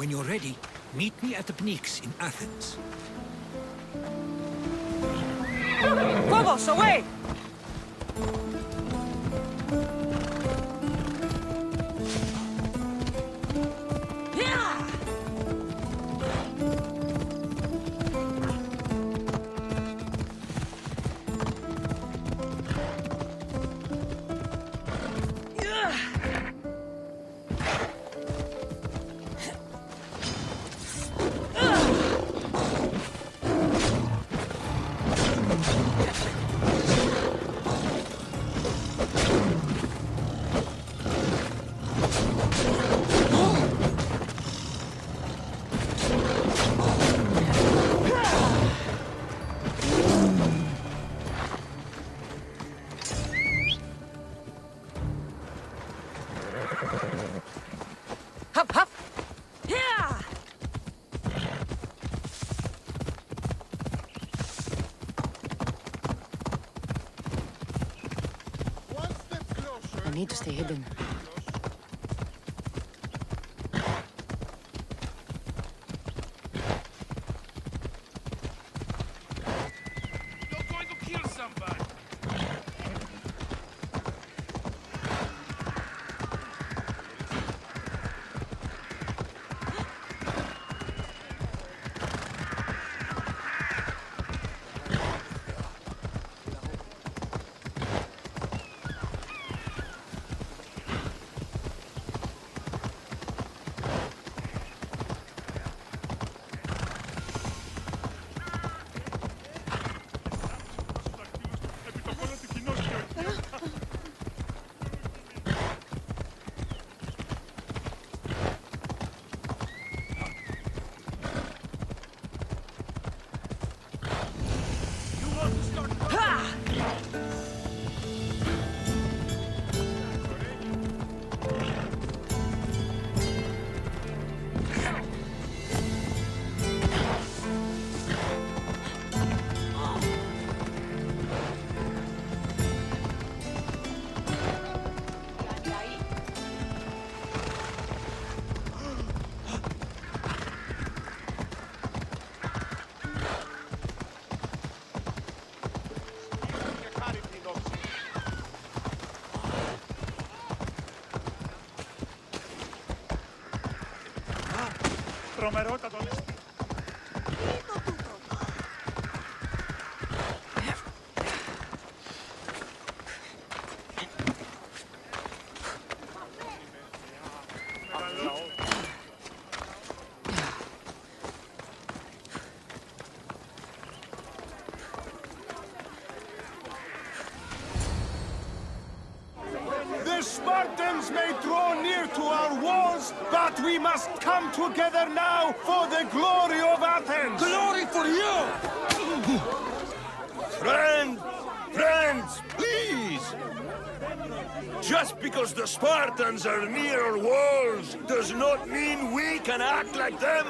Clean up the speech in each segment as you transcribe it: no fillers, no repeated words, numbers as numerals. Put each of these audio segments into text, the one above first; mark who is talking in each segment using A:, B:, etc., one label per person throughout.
A: When you're ready, meet me at the Pnyx in Athens.
B: Phobos, away! Hup, hup! Yeah! I need to stay hidden.
C: You're going to kill somebody! Τρομερότατο νηστή.
D: The Spartans may draw near to our walls, but we must come together now for the glory of Athens!
A: Glory for you!
E: Friends, please! Just because the Spartans are near our walls does not mean we can act like them!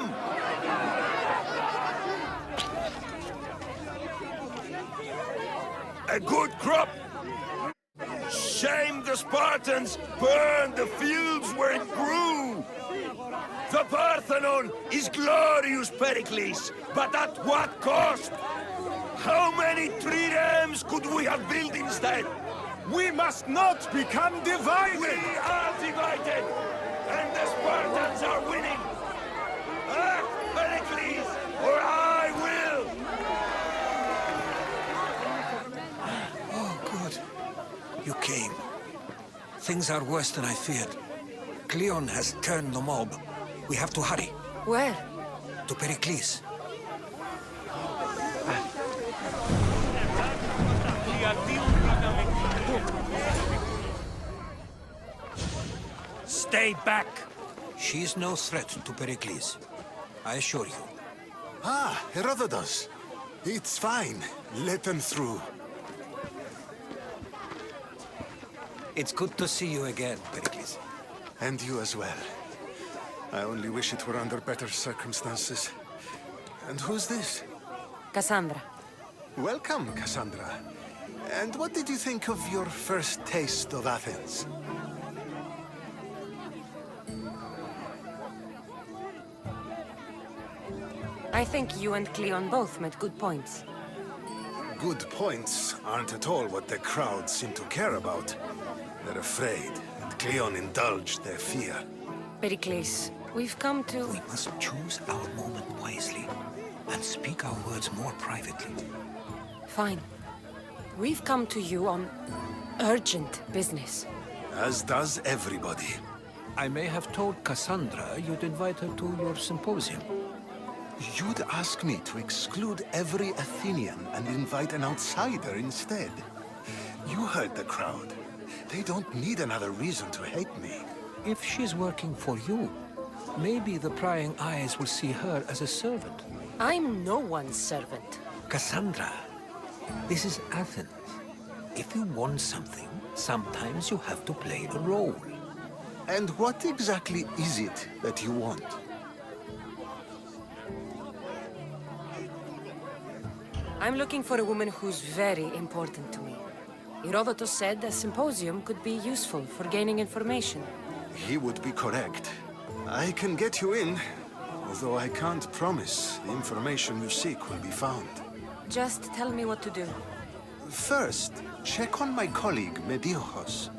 E: A good crop! Shame the Spartans burned the fields where it grew! The Parthenon is glorious, Pericles, but at what cost? How many triremes could we have built instead?
D: We must not become divided!
E: We are divided, and the Spartans are winning! Act, Pericles, or I will!
A: Oh, good. You came. Things are worse than I feared. Cleon has turned the mob. We have to hurry.
B: Where?
A: To Pericles. Stay back! She's no threat to Pericles. I assure you.
D: Ah, Herodotus. It's fine. Let them through.
A: It's good to see you again, Pericles.
D: And you as well. I only wish it were under better circumstances. And who's this?
B: Cassandra.
D: Welcome, Cassandra. And what did you think of your first taste of Athens?
B: I think you and Cleon both made good points.
D: Good points aren't at all what the crowd seem to care about. They're afraid, and Cleon indulged their fear.
B: Pericles, we've come to...
A: We must choose our moment wisely and speak our words more privately.
B: Fine. We've come to you on urgent business.
D: As does everybody.
A: I may have told Cassandra you'd invite her to your symposium.
D: You'd ask me to exclude every Athenian and invite an outsider instead. You heard the crowd. They don't need another reason to hate me.
A: If she's working for you, maybe the prying eyes will see her as a servant.
B: I'm no one's servant.
A: Cassandra, this is Athens. If you want something, sometimes you have to play a role.
D: And what exactly is it that you want?
B: I'm looking for a woman who's very important to me. Herodotus said a symposium could be useful for gaining information.
D: He would be correct. I can get you in, although I can't promise the information you seek will be found.
B: Just tell me what to do.
D: First, check on my colleague, Mediochos.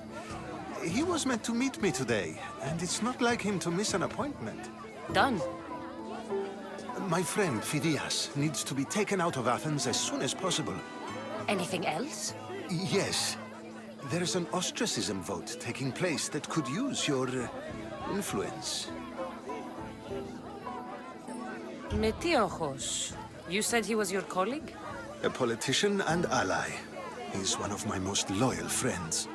D: He was meant to meet me today, and it's not like him to miss an appointment.
B: Done.
D: My friend, Phidias, needs to be taken out of Athens as soon as possible.
B: Anything else?
D: Yes. There's an ostracism vote taking place that could use your influence.
B: Metiochos. You said he was your colleague?
D: A politician and ally. He's one of my most loyal friends.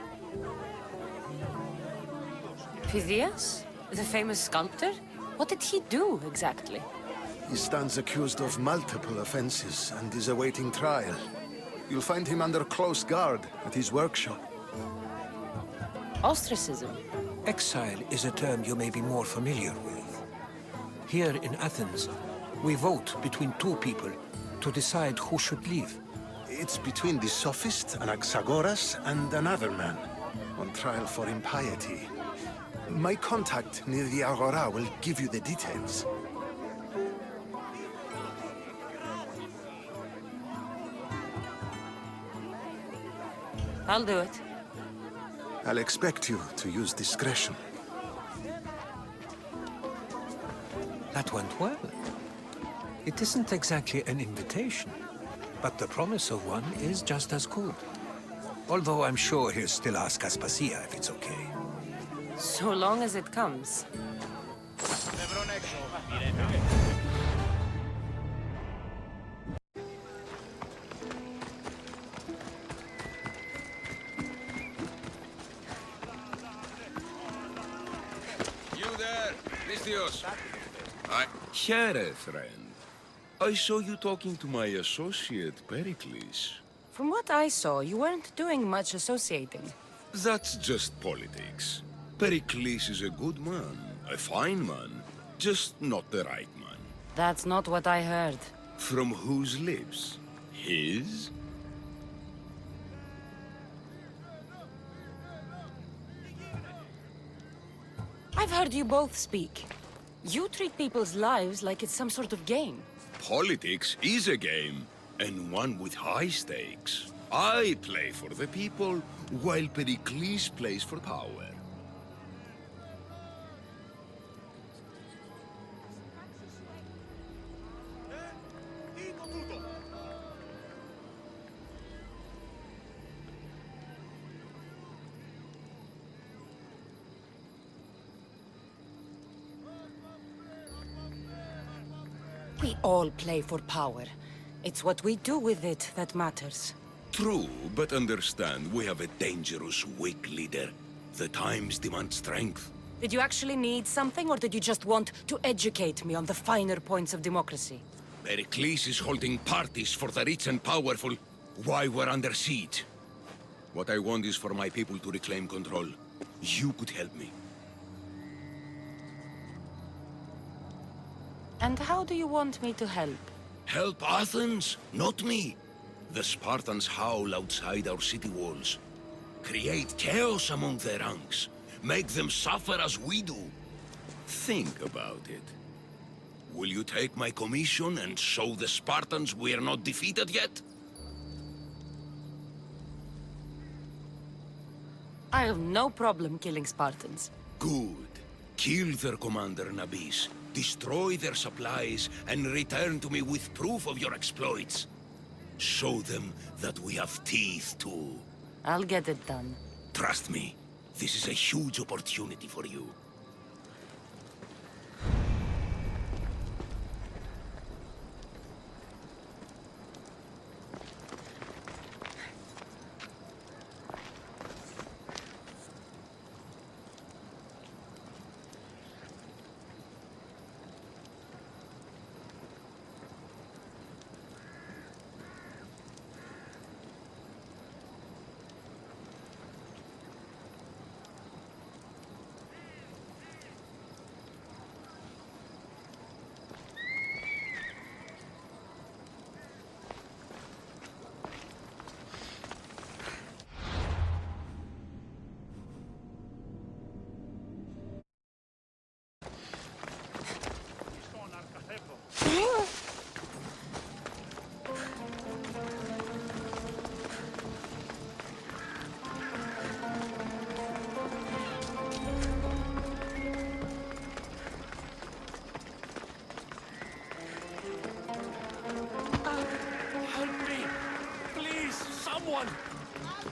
B: Phidias? The famous sculptor? What did he do, exactly?
D: He stands accused of multiple offenses and is awaiting trial. You'll find him under close guard at his workshop.
B: Ostracism?
A: Exile is a term you may be more familiar with. Here in Athens, we vote between two people to decide who should leave.
D: It's between the sophist Anaxagoras and another man, on trial for impiety. My contact near the Agora will give you the details.
B: I'll do it.
D: I'll expect you to use discretion.
A: That went well. It isn't exactly an invitation, but the promise of one is just as good. Although I'm sure he'll still ask Aspasia if it's okay.
B: So long as it comes.
C: You there, Listios. Here, friend. I saw you talking to my associate, Pericles.
B: From what I saw, you weren't doing much associating.
C: That's just politics. Pericles is a good man, a fine man, just not the right man.
B: That's not what I heard.
C: From whose lips? His?
B: I've heard you both speak. You treat people's lives like it's some sort of game.
C: Politics is a game, and one with high stakes. I play for the people, while Pericles plays for power.
B: We all play for power. It's what we do with it that matters.
C: True, but understand, we have a dangerous, weak leader. The times demand strength.
B: Did you actually need something, or did you just want to educate me on the finer points of democracy?
C: Pericles is holding parties for the rich and powerful while we're under siege. What I want is for my people to reclaim control. You could help me.
B: And how do you want me to help?
C: Help Athens, not me. The Spartans howl outside our city walls. Create chaos among their ranks. Make them suffer as we do. Think about it. Will you take my commission and show the Spartans we are not defeated yet?
B: I have no problem killing Spartans.
C: Good. Kill their commander, Nabis. Destroy their supplies and return to me with proof of your exploits. Show them that we have teeth too.
B: I'll get it done.
C: Trust me, this is a huge opportunity for you.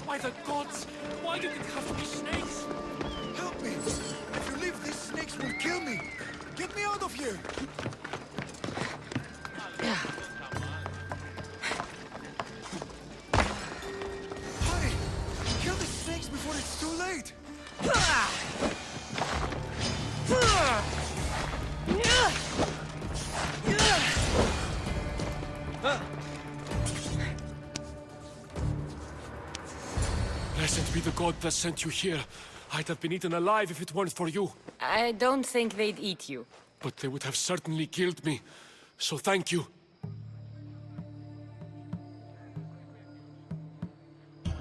F: By the gods! Why did it have to be snakes?
E: Help me! If you leave, these snakes will kill me! Get me out of here! Hurry! Kill the snakes before it's too late!
F: Blessed be the god that sent you here. I'd have been eaten alive if it weren't for you.
B: I don't think they'd eat you.
F: But they would have certainly killed me. So thank you.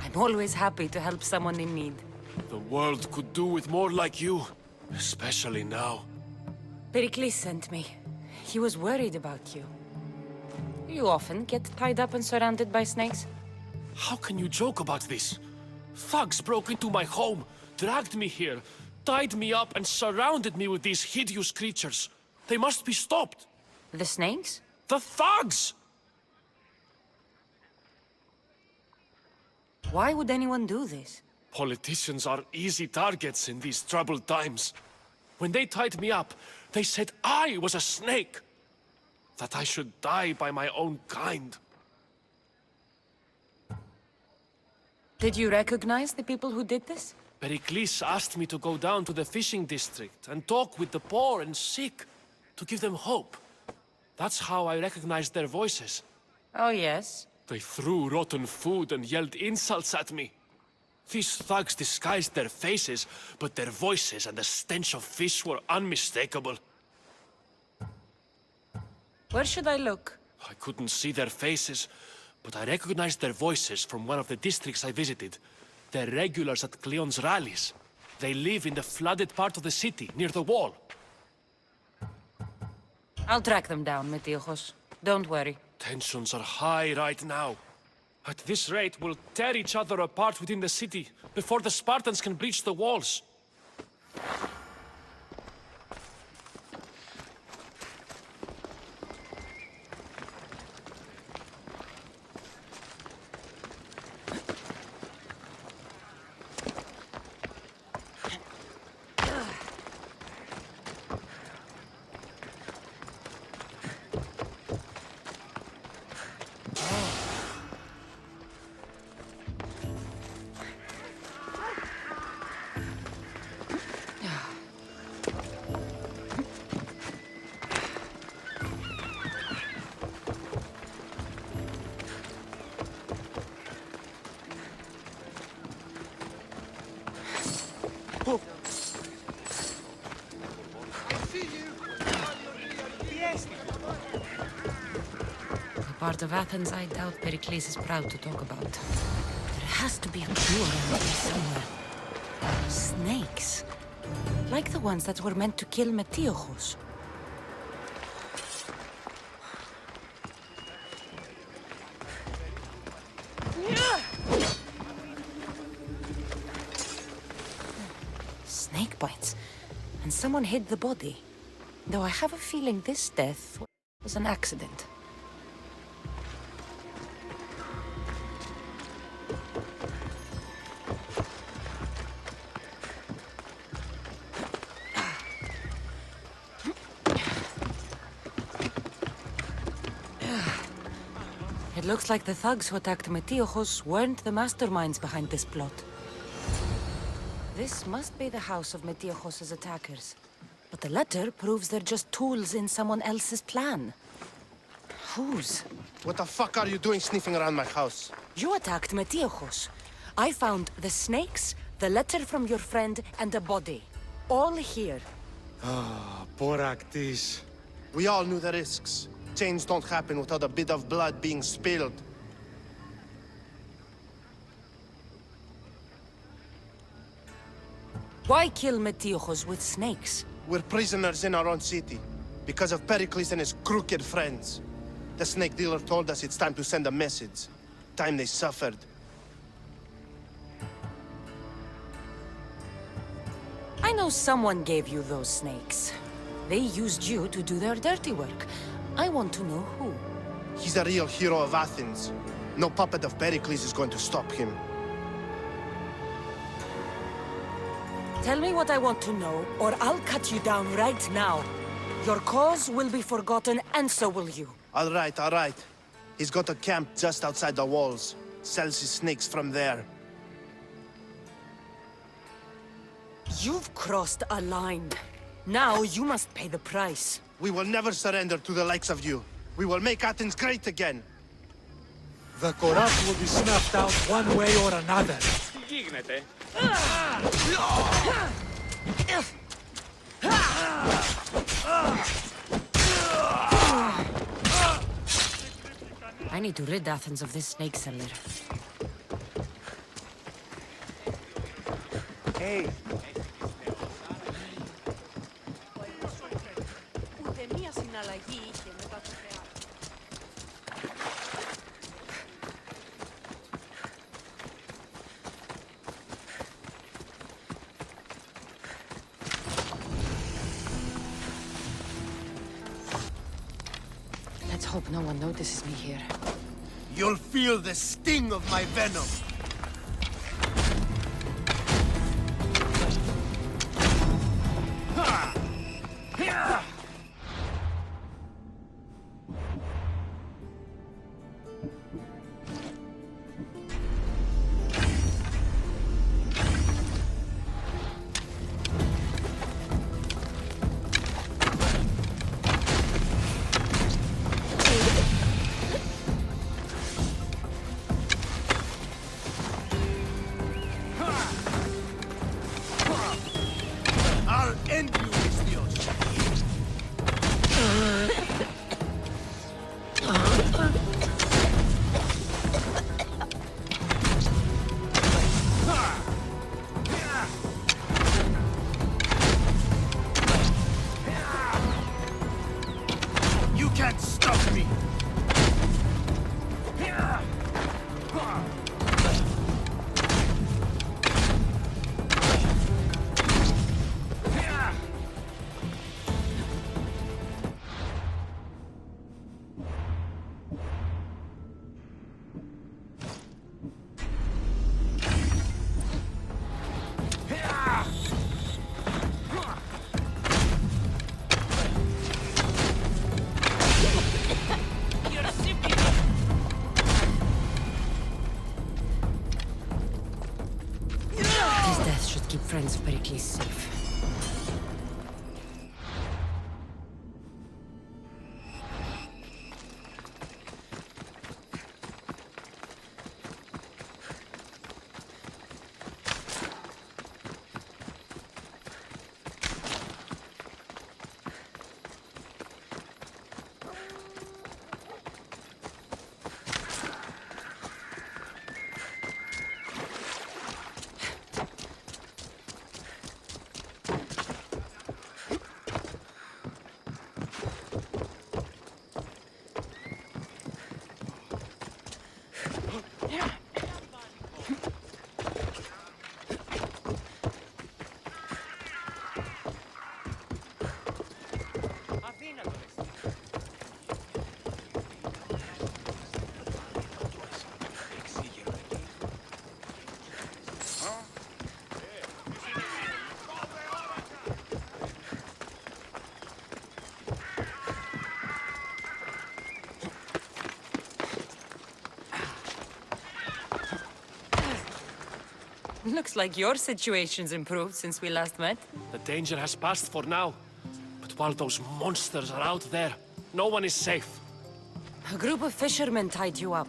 B: I'm always happy to help someone in need.
F: The world could do with more like you. Especially now.
B: Pericles sent me. He was worried about you. You often get tied up and surrounded by snakes?
F: How can you joke about this? Thugs broke into my home, dragged me here, tied me up and surrounded me with these hideous creatures. They must be stopped.
B: The snakes?
F: The thugs!
B: Why would anyone do this?
F: Politicians are easy targets in these troubled times. When they tied me up, they said I was a snake. That I should die by my own kind.
B: Did you recognize the people who did this?
F: Pericles asked me to go down to the fishing district and talk with the poor and sick, to give them hope. That's how I recognized their voices.
B: Oh, yes.
F: They threw rotten food and yelled insults at me. These thugs disguised their faces, but their voices and the stench of fish were unmistakable.
B: Where should I look?
F: I couldn't see their faces, but I recognized their voices from one of the districts I visited. They're regulars at Cleon's rallies. They live in the flooded part of the city, near the wall.
B: I'll track them down, Metiochos. Don't worry.
F: Tensions are high right now. At this rate, we'll tear each other apart within the city, before the Spartans can breach the walls.
B: The part of Athens I doubt Pericles is proud to talk about. There has to be a clue around here somewhere. Snakes. Like the ones that were meant to kill Metiochos. Snake bites. And someone hid the body. Though I have a feeling this death was an accident. It looks like the thugs who attacked Metiojos weren't the masterminds behind this plot. This must be the house of Metiojos' attackers. But the letter proves they're just tools in someone else's plan. Whose?
G: What the fuck are you doing sniffing around my house?
B: You attacked Metiojos. I found the snakes, the letter from your friend, and a body. All here.
G: Boraktis. We all knew the risks. Change don't happen without a bit of blood being spilled.
B: Why kill Metiojos with snakes?
G: We're prisoners in our own city, because of Pericles and his crooked friends. The snake dealer told us it's time to send a message. Time they suffered.
B: I know someone gave you those snakes. They used you to do their dirty work. I want to know who.
G: He's a real hero of Athens. No puppet of Pericles is going to stop him.
B: Tell me what I want to know, or I'll cut you down right now. Your cause will be forgotten, and so will you.
G: All right, all right. He's got a camp just outside the walls. Sells his snakes from there.
B: You've crossed a line. Now you must pay the price.
G: We will never surrender to the likes of you. We will make Athens great again.
A: The corrupt will be snuffed out one way or another.
B: I need to rid Athens of this snake seller.
G: Hey.
B: Let's hope no one notices me here.
G: You'll feel the sting of my venom. I'll end you, Istios. You can't stop me.
B: His death should keep friends of Pericles safe. Looks like your situation's improved since we last met.
F: The danger has passed for now. But while those monsters are out there, no one is safe.
B: A group of fishermen tied you up.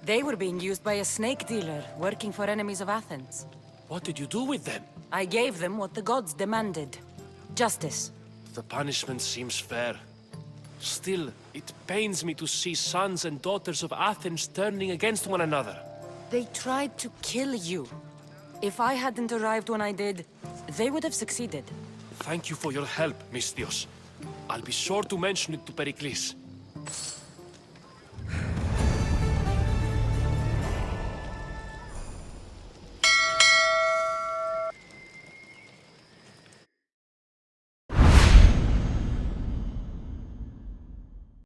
B: They were being used by a snake dealer working for enemies of Athens.
F: What did you do with them?
B: I gave them what the gods demanded. Justice.
F: The punishment seems fair. Still, it pains me to see sons and daughters of Athens turning against one another.
B: They tried to kill you. If I hadn't arrived when I did, they would have succeeded.
F: Thank you for your help, Misthios. I'll be sure to mention it to Pericles.